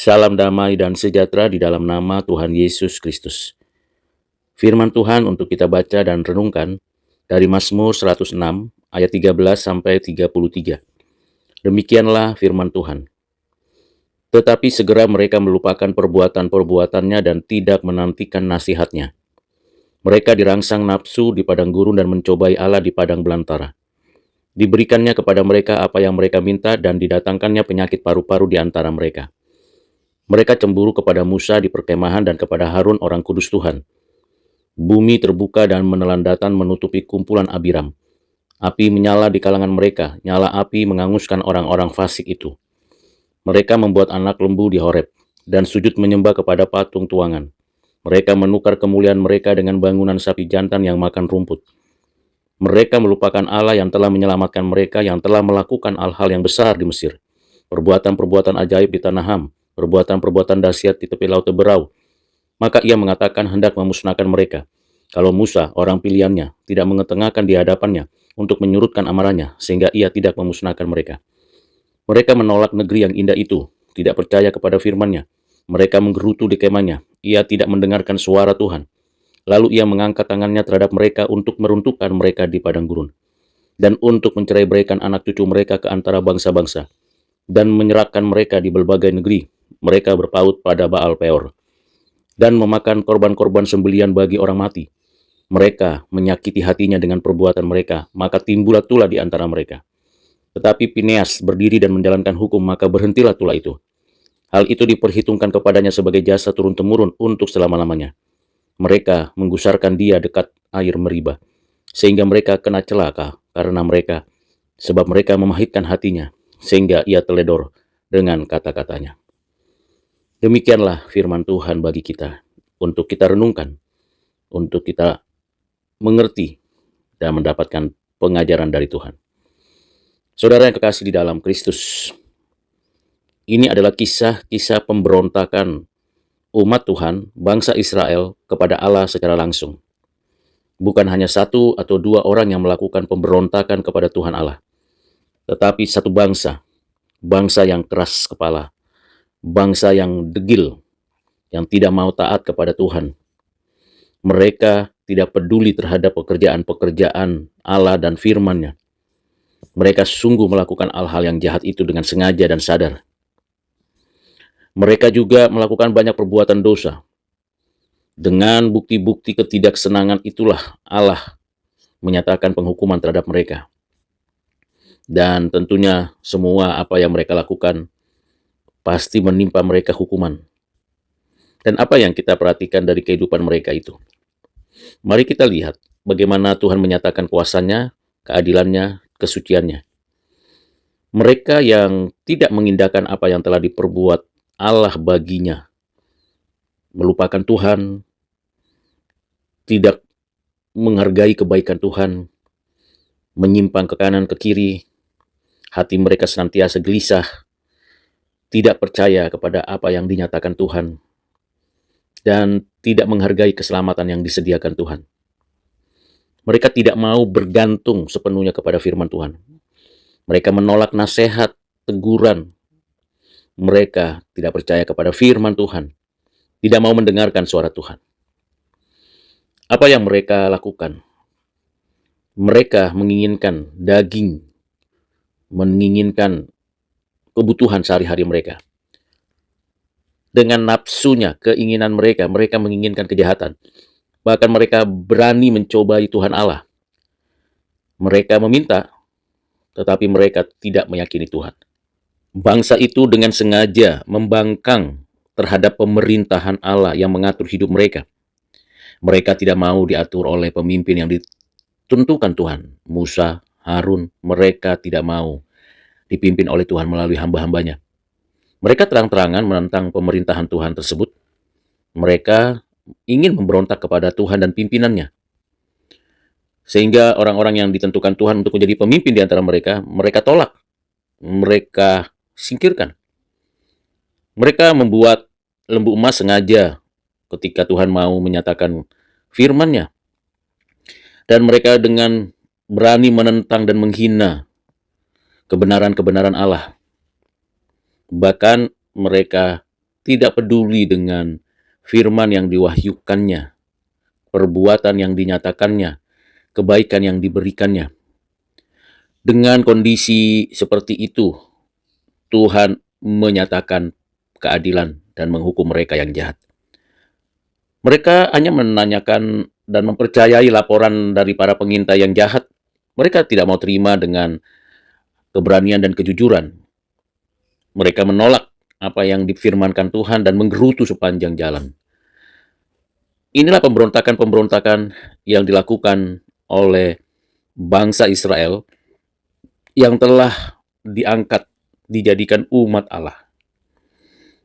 Salam damai dan sejahtera di dalam nama Tuhan Yesus Kristus. Firman Tuhan untuk kita baca dan renungkan dari Mazmur 106 ayat 13 sampai 33. Demikianlah firman Tuhan. Tetapi segera mereka melupakan perbuatan-perbuatannya dan tidak menantikan nasihatnya. Mereka dirangsang nafsu di padang gurun dan mencobai Allah di padang belantara. Diberikannya kepada mereka apa yang mereka minta dan didatangkannya penyakit paru-paru di antara mereka. Mereka cemburu kepada Musa di perkemahan dan kepada Harun orang kudus Tuhan. Bumi terbuka dan menelan datan menutupi kumpulan Abiram. Api menyala di kalangan mereka, nyala api menganguskan orang-orang fasik itu. Mereka membuat anak lembu di Horeb dan sujud menyembah kepada patung tuangan. Mereka menukar kemuliaan mereka dengan bangunan sapi jantan yang makan rumput. Mereka melupakan Allah yang telah menyelamatkan mereka, yang telah melakukan hal-hal yang besar di Mesir. Perbuatan-perbuatan ajaib di tanah Ham, perbuatan-perbuatan dahsyat di tepi laut Teberau. Maka ia mengatakan hendak memusnahkan mereka. Kalau Musa, orang pilihannya, tidak mengetengahkan di hadapannya untuk menyurutkan amarahnya, sehingga ia tidak memusnahkan mereka. Mereka menolak negeri yang indah itu, tidak percaya kepada firman-Nya. Mereka menggerutu di kemahnya, ia tidak mendengarkan suara Tuhan. Lalu ia mengangkat tangannya terhadap mereka untuk meruntuhkan mereka di padang gurun, dan untuk mencerai-beraikan anak cucu mereka ke antara bangsa-bangsa, dan menyerahkan mereka di berbagai negeri. Mereka berpaut pada Baal Peor, dan memakan korban-korban sembelian bagi orang mati. Mereka menyakiti hatinya dengan perbuatan mereka, maka timbullah tulah di antara mereka. Tetapi Pineas berdiri dan menjalankan hukum, maka berhentilah tulah itu. Hal itu diperhitungkan kepadanya sebagai jasa turun-temurun untuk selama-lamanya. Mereka menggusarkan dia dekat air Meriba, sehingga mereka kena celaka karena mereka, sebab mereka memahitkan hatinya, sehingga ia teledor dengan kata-katanya. Demikianlah firman Tuhan bagi kita, untuk kita renungkan, untuk kita mengerti dan mendapatkan pengajaran dari Tuhan. Saudara yang kekasih di dalam Kristus, ini adalah kisah-kisah pemberontakan umat Tuhan, bangsa Israel, kepada Allah secara langsung. Bukan hanya satu atau dua orang yang melakukan pemberontakan kepada Tuhan Allah, tetapi satu bangsa yang keras kepala, bangsa yang degil, yang tidak mau taat kepada Tuhan. Mereka tidak peduli terhadap pekerjaan-pekerjaan Allah dan firman-Nya. Mereka sungguh melakukan hal-hal yang jahat itu dengan sengaja dan sadar. Mereka juga melakukan banyak perbuatan dosa. Dengan bukti-bukti ketidaksenangan itulah Allah menyatakan penghukuman terhadap mereka. Dan tentunya semua apa yang mereka lakukan pasti menimpa mereka hukuman. Dan apa yang kita perhatikan dari kehidupan mereka itu? Mari kita lihat bagaimana Tuhan menyatakan kuasa-Nya, keadilan-Nya, kesucian-Nya. Mereka yang tidak mengindahkan apa yang telah diperbuat Allah baginya, melupakan Tuhan, tidak menghargai kebaikan Tuhan, menyimpang ke kanan ke kiri, hati mereka senantiasa gelisah, tidak percaya kepada apa yang dinyatakan Tuhan, dan tidak menghargai keselamatan yang disediakan Tuhan. Mereka tidak mau bergantung sepenuhnya kepada firman Tuhan. Mereka menolak nasihat, teguran. Mereka tidak percaya kepada firman Tuhan, tidak mau mendengarkan suara Tuhan. Apa yang mereka lakukan? Mereka menginginkan daging, menginginkan kebutuhan sehari-hari mereka. Dengan nafsunya, keinginan mereka menginginkan kejahatan. Bahkan mereka berani mencobai Tuhan Allah. Mereka meminta, tetapi mereka tidak meyakini Tuhan. Bangsa itu dengan sengaja membangkang terhadap pemerintahan Allah yang mengatur hidup mereka. Mereka tidak mau diatur oleh pemimpin yang ditentukan Tuhan. Musa, Harun, mereka tidak mau dipimpin oleh Tuhan melalui hamba-hambanya. Mereka terang-terangan menentang pemerintahan Tuhan tersebut. Mereka ingin memberontak kepada Tuhan dan pimpinannya. Sehingga orang-orang yang ditentukan Tuhan untuk menjadi pemimpin di antara mereka, mereka tolak. Mereka singkirkan. Mereka membuat lembu emas sengaja ketika Tuhan mau menyatakan firman-Nya. Dan mereka dengan berani menentang dan menghina kebenaran-kebenaran Allah. Bahkan mereka tidak peduli dengan firman yang diwahyukannya, perbuatan yang dinyatakannya, kebaikan yang diberikannya. Dengan kondisi seperti itu, Tuhan menyatakan keadilan dan menghukum mereka yang jahat. Mereka hanya menanyakan dan mempercayai laporan dari para pengintai yang jahat. Mereka tidak mau terima dengan keberanian dan kejujuran. Mereka menolak apa yang difirmankan Tuhan dan menggerutu sepanjang jalan. Inilah pemberontakan-pemberontakan yang dilakukan oleh bangsa Israel yang telah diangkat, dijadikan umat Allah.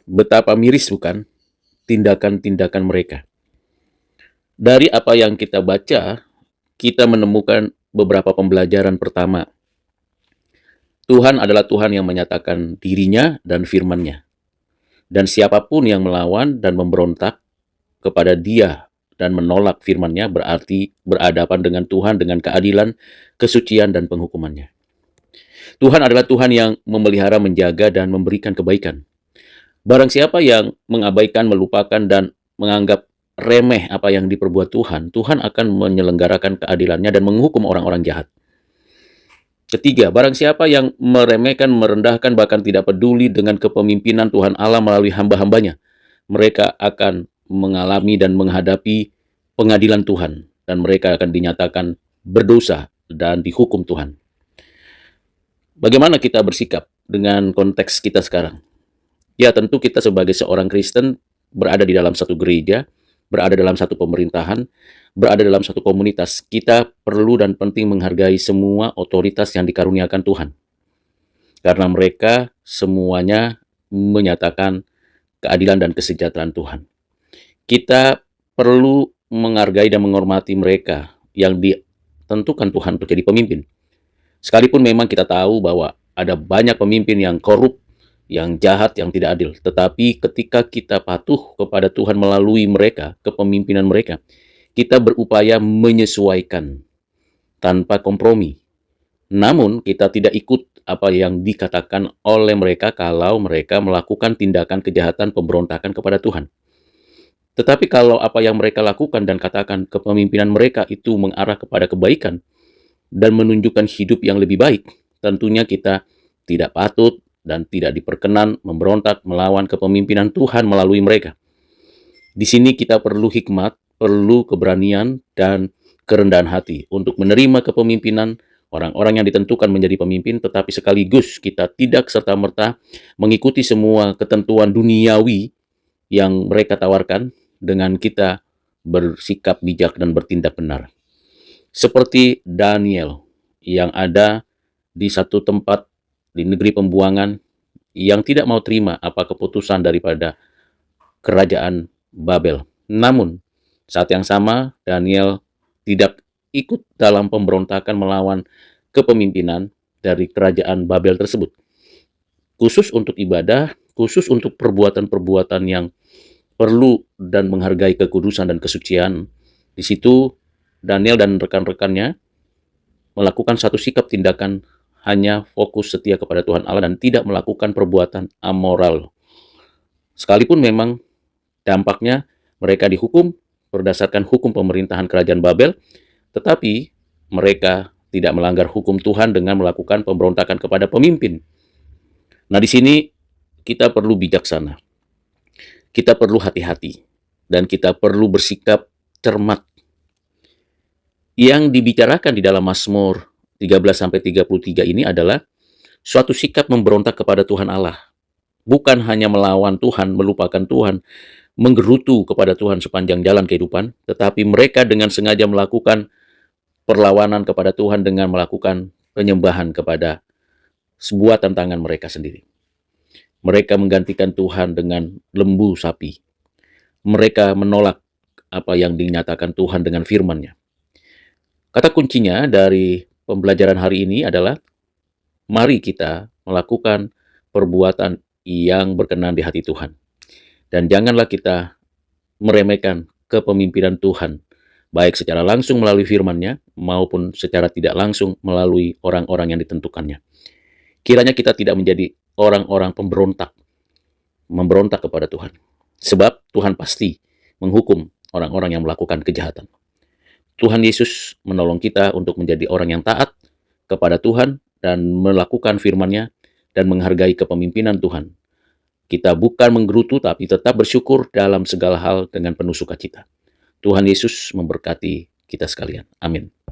Betapa miris bukan tindakan-tindakan mereka. Dari apa yang kita baca, kita menemukan beberapa pembelajaran. Pertama, Tuhan adalah Tuhan yang menyatakan dirinya dan firman-Nya. Dan siapapun yang melawan dan memberontak kepada Dia dan menolak firman-Nya berarti berhadapan dengan Tuhan dengan keadilan, kesucian, dan penghukuman-Nya. Tuhan adalah Tuhan yang memelihara, menjaga, dan memberikan kebaikan. Barang siapa yang mengabaikan, melupakan, dan menganggap remeh apa yang diperbuat Tuhan, Tuhan akan menyelenggarakan keadilannya dan menghukum orang-orang jahat. Ketiga, barang siapa yang meremehkan, merendahkan, bahkan tidak peduli dengan kepemimpinan Tuhan Allah melalui hamba-hambanya, mereka akan mengalami dan menghadapi pengadilan Tuhan, dan mereka akan dinyatakan berdosa dan dihukum Tuhan. Bagaimana kita bersikap dengan konteks kita sekarang? Ya, tentu kita sebagai seorang Kristen berada di dalam satu gereja, berada dalam satu pemerintahan, berada dalam satu komunitas. Kita perlu dan penting menghargai semua otoritas yang dikaruniakan Tuhan. Karena mereka semuanya menyatakan keadilan dan kesejahteraan Tuhan. Kita perlu menghargai dan menghormati mereka yang ditentukan Tuhan untuk jadi pemimpin. Sekalipun memang kita tahu bahwa ada banyak pemimpin yang korup, yang jahat, yang tidak adil. Tetapi ketika kita patuh kepada Tuhan melalui mereka, kepemimpinan mereka, kita berupaya menyesuaikan tanpa kompromi. Namun kita tidak ikut apa yang dikatakan oleh mereka kalau mereka melakukan tindakan kejahatan pemberontakan kepada Tuhan. Tetapi kalau apa yang mereka lakukan dan katakan kepemimpinan mereka itu mengarah kepada kebaikan dan menunjukkan hidup yang lebih baik, tentunya kita tidak patut dan tidak diperkenan memberontak melawan kepemimpinan Tuhan melalui mereka. Di sini kita perlu hikmat, perlu keberanian, dan kerendahan hati untuk menerima kepemimpinan orang-orang yang ditentukan menjadi pemimpin, tetapi sekaligus kita tidak serta-merta mengikuti semua ketentuan duniawi yang mereka tawarkan dengan kita bersikap bijak dan bertindak benar. Seperti Daniel yang ada di satu tempat di negeri pembuangan yang tidak mau terima apa keputusan daripada kerajaan Babel. Namun, saat yang sama Daniel tidak ikut dalam pemberontakan melawan kepemimpinan dari kerajaan Babel tersebut. Khusus untuk ibadah, khusus untuk perbuatan-perbuatan yang perlu dan menghargai kekudusan dan kesucian. Di situ Daniel dan rekan-rekannya melakukan satu sikap tindakan hanya fokus setia kepada Tuhan Allah dan tidak melakukan perbuatan amoral. Sekalipun memang dampaknya mereka dihukum berdasarkan hukum pemerintahan kerajaan Babel, tetapi mereka tidak melanggar hukum Tuhan dengan melakukan pemberontakan kepada pemimpin. Nah, di sini kita perlu bijaksana. Kita perlu hati-hati dan kita perlu bersikap cermat. Yang dibicarakan di dalam Mazmur 13-33 ini adalah suatu sikap memberontak kepada Tuhan Allah. Bukan hanya melawan Tuhan, melupakan Tuhan, menggerutu kepada Tuhan sepanjang jalan kehidupan, tetapi mereka dengan sengaja melakukan perlawanan kepada Tuhan dengan melakukan penyembahan kepada sebuah tantangan mereka sendiri. Mereka menggantikan Tuhan dengan lembu sapi. Mereka menolak apa yang dinyatakan Tuhan dengan firman-Nya. Kata kuncinya dari pembelajaran hari ini adalah mari kita melakukan perbuatan yang berkenan di hati Tuhan. Dan janganlah kita meremehkan kepemimpinan Tuhan, baik secara langsung melalui firman-Nya maupun secara tidak langsung melalui orang-orang yang ditentukannya. Kiranya kita tidak menjadi orang-orang pemberontak memberontak kepada Tuhan. Sebab Tuhan pasti menghukum orang-orang yang melakukan kejahatan. Tuhan Yesus menolong kita untuk menjadi orang yang taat kepada Tuhan dan melakukan firman-Nya dan menghargai kepemimpinan Tuhan. Kita bukan menggerutu tapi tetap bersyukur dalam segala hal dengan penuh sukacita. Tuhan Yesus memberkati kita sekalian. Amin.